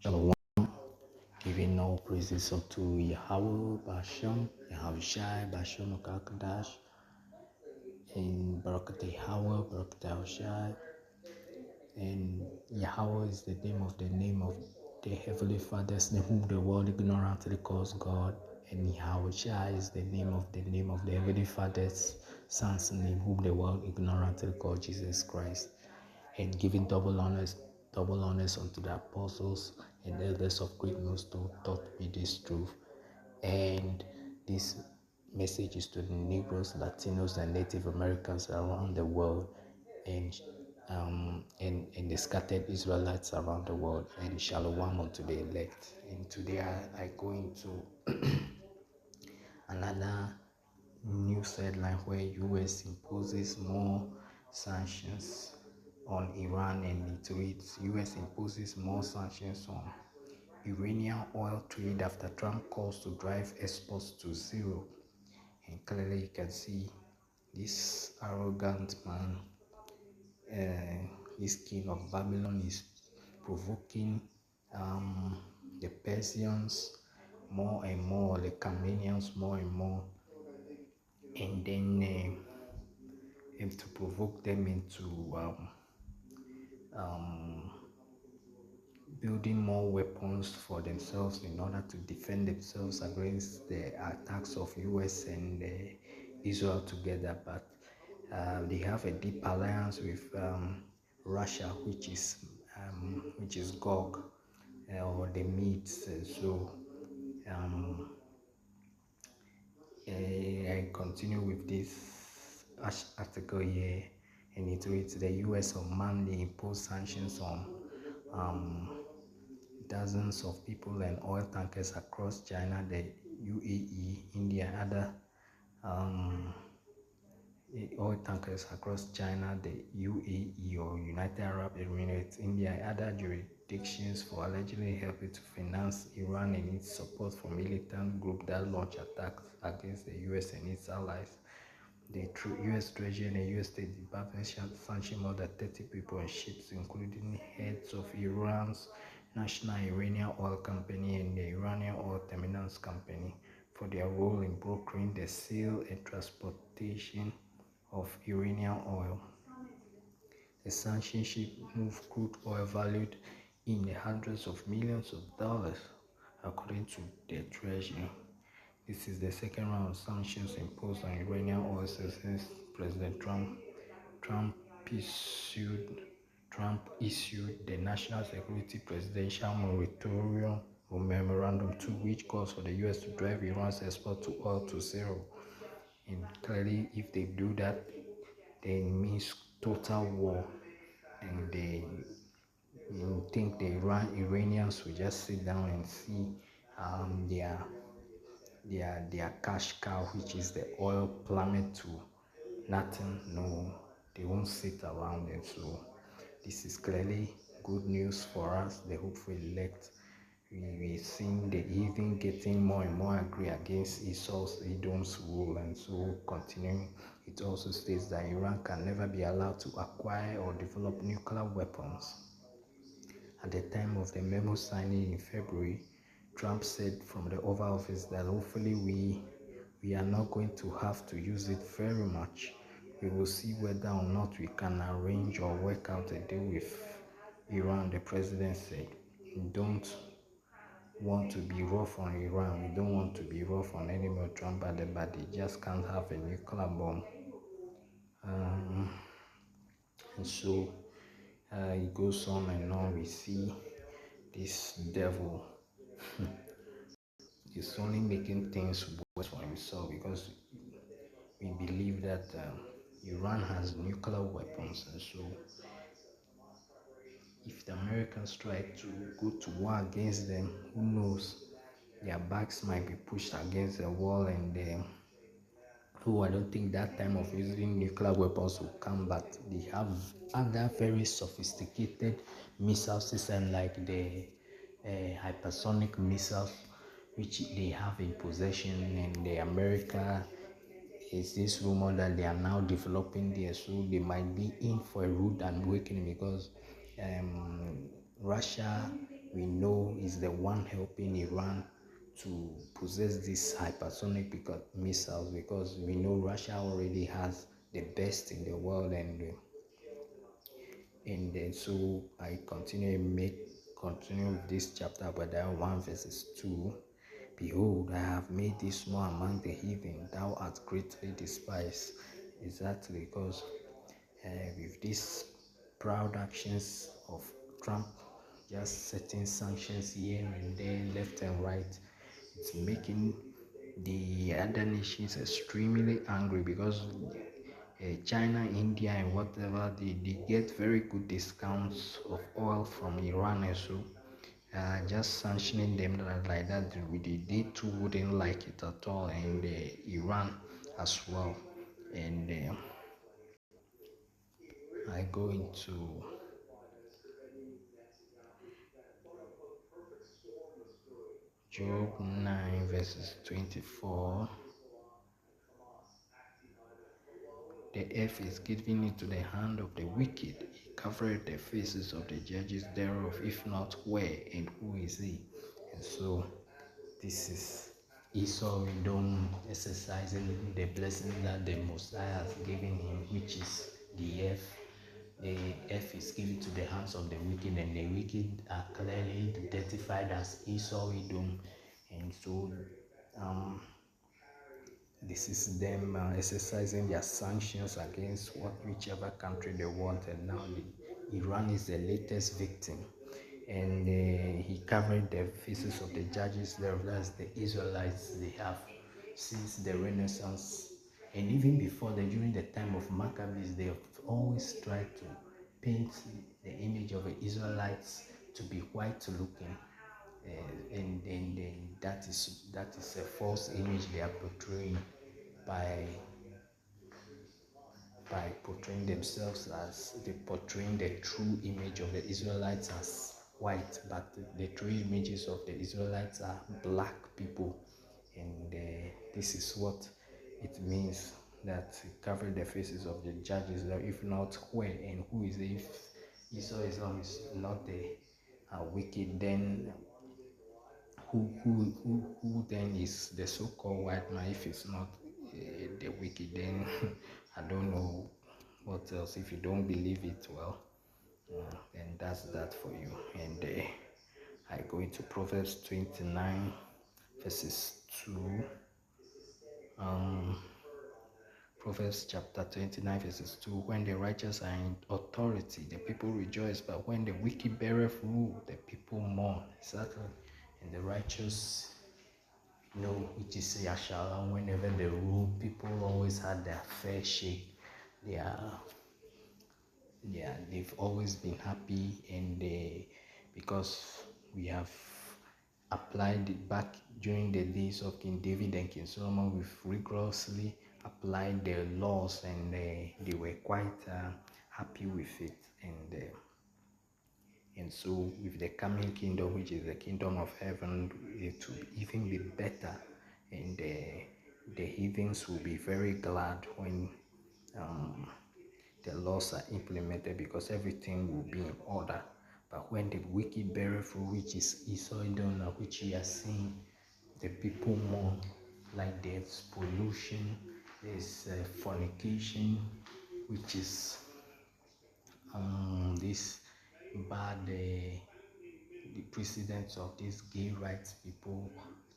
Shalom, giving all praises unto Yahweh, Bashem, Yahushai, Bashem, Kakadash, and Barakat Yahweh, Barakat Yahushai. And Yahweh is the name of the Heavenly Father's name, whom the world ignorantly calls God. And Yahushai is the name of the Heavenly Father's Son's name, whom the world ignorantly calls Jesus Christ. And giving double honors unto the apostles and elders of great millstone taught me this truth. And this message is to the Negroes, Latinos, and Native Americans around the world, and the scattered Israelites around the world, and shalom unto the elect. And today I go into another news headline where U.S. imposes more sanctions on Iran, and it reads, U.S. imposes more sanctions on Iranian oil trade after Trump calls to drive exports to zero. And clearly you can see this arrogant man, this king of Babylon, is provoking the Persians more and more, the Canaanians more and more, and then to provoke them into building more weapons for themselves in order to defend themselves against the attacks of US and Israel together. But they have a deep alliance with Russia, which is Gog or the Medes. So I continue with this article here, and it reads: the U.S. on Monday imposed sanctions on dozens of people and oil tankers across China, the UAE, India, and other oil tankers across China, the UAE or United Arab Emirates, India, and other jurisdictions for allegedly helping to finance Iran and its support for militant group that launch attacks against the US and its allies. The US Treasury and the US State Department sanctioned more than 30 people and ships, including heads of Iran's National Iranian Oil Company and the Iranian Oil Terminals Company, for their role in brokering the sale and transportation of Iranian oil. The sanctions ship moved crude oil valued in the hundreds of millions of dollars, according to the Treasury. This is the second round of sanctions imposed on Iranian oil since President Trump issued the National Security Presidential Moratorium Memorandum 2, which calls for the U.S. to drive Iran's export to oil to zero. And clearly, if they do that, then it means total war. And they think the Iranians will just sit down and see their cash cow, which is the oil, plummet to nothing. No, they won't sit around it. So this is clearly good news for us, the hopeful elect. We're seeing the heathen getting more and more angry against Edom's rule, and so continuing. It also states that Iran can never be allowed to acquire or develop nuclear weapons. At the time of the memo signing in February, Trump said from the Oval Office that hopefully we are not going to have to use it very much. We will see whether or not we can arrange or work out a deal with Iran, the president said. We don't want to be rough on Iran. We don't want to be rough on any more Trump, but they just can't have a nuclear bomb. And so it goes on and on. We see this devil is only making things worse for himself, because we believe that Iran has nuclear weapons, and so if the Americans try to go to war against them, who knows, their backs might be pushed against the wall, and I don't think that time of using nuclear weapons will come, but they have other very sophisticated missile systems like the hypersonic missiles, which they have in possession, and the America is this rumor that they are now developing there, so they might be in for a rude awakening, because Russia we know is the one helping Iran to possess these hypersonic missiles, because we know Russia already has the best in the world. And then so I continue with this chapter about that 1 verses 2. Behold, I have made thee small among the heathen, thou art greatly despised. Exactly, because with these proud actions of Trump, just setting sanctions here and there, left and right, it's making the other nations extremely angry, because China, India, and whatever, they get very good discounts of oil from Iran, and so just sanctioning them like that, they too wouldn't like it at all, and Iran as well. And I go into Job 9 verses 24. The earth is given into the hand of the wicked. He covereth the faces of the judges thereof. If not, where and who is he? And so this is Esau Edom exercising the blessing that the Messiah has given him, which is the earth. The earth is given to the hands of the wicked, and the wicked are clearly identified as Esau Edom. And so this is them exercising their sanctions against whichever country they want, and now Iran is the latest victim. And he covered the faces of the judges there, that's the Israelites. They have, since the Renaissance, and even before during the time of Maccabees, they have always tried to paint the image of the Israelites to be white looking, and that is a false image they are portraying by portraying themselves as they portraying the true image of the Israelites as white, but the true images of the Israelites are black people, and this is what it means that cover the faces of the judges. If not, where and who is it? If Esau is not the wicked, then who then is the so-called white man? If it's not the wicked, then I don't know what else. If you don't believe it, well, then that's that for you. And I go into Proverbs 29 verses 2. Proverbs chapter 29 verses 2. When the righteous are in authority, the people rejoice, but when the wicked beareth rule, the people mourn. Exactly. And the righteous, it is Yashala. Whenever they rule, people always had their fair shake. They've always been happy, and because we have applied it back during the days of King David and King Solomon, we've rigorously applied the laws, and they were quite happy with it. And so with the coming kingdom, which is the kingdom of heaven, it will even be better, and the heathens will be very glad when the laws are implemented, because everything will be in order. But when the wicked bear fruit, which is Esau Edom, which we are seeing, the people mourn, like there's pollution, there's fornication, which is this bad the precedents of these gay rights people,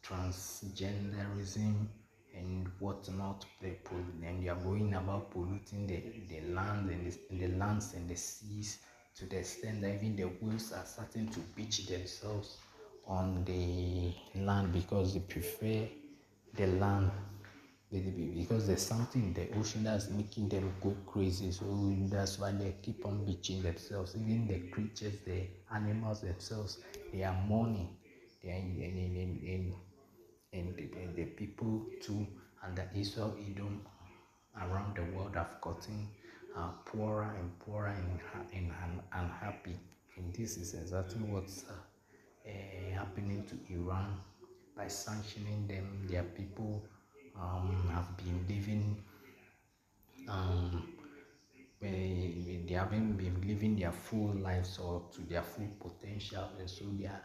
transgenderism, and whatnot. And they are going about polluting the land and the lands and the seas, to the extent that even the whales are starting to beach themselves on the land, because they prefer the land, because there's something in the ocean that's making them go crazy. So that's why they keep on beaching themselves. Even the creatures, the animals themselves, they are mourning. They are and the people too, and the Esau Edom around the world have gotten poorer and poorer and unhappy. And this is exactly what's happening to Iran. By sanctioning them, their people have been living they haven't been living their full lives or to their full potential, and so they are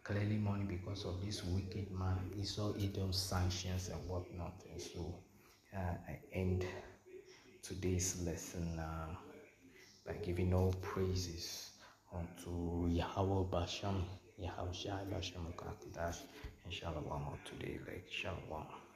clearly mourning because of this wicked man. He saw Edom's sanctions and whatnot, and so I end today's lesson by giving all praises unto Yahweh Basham, Yahweh Shai Basham Kakadash, and Shalom today, like Shalom.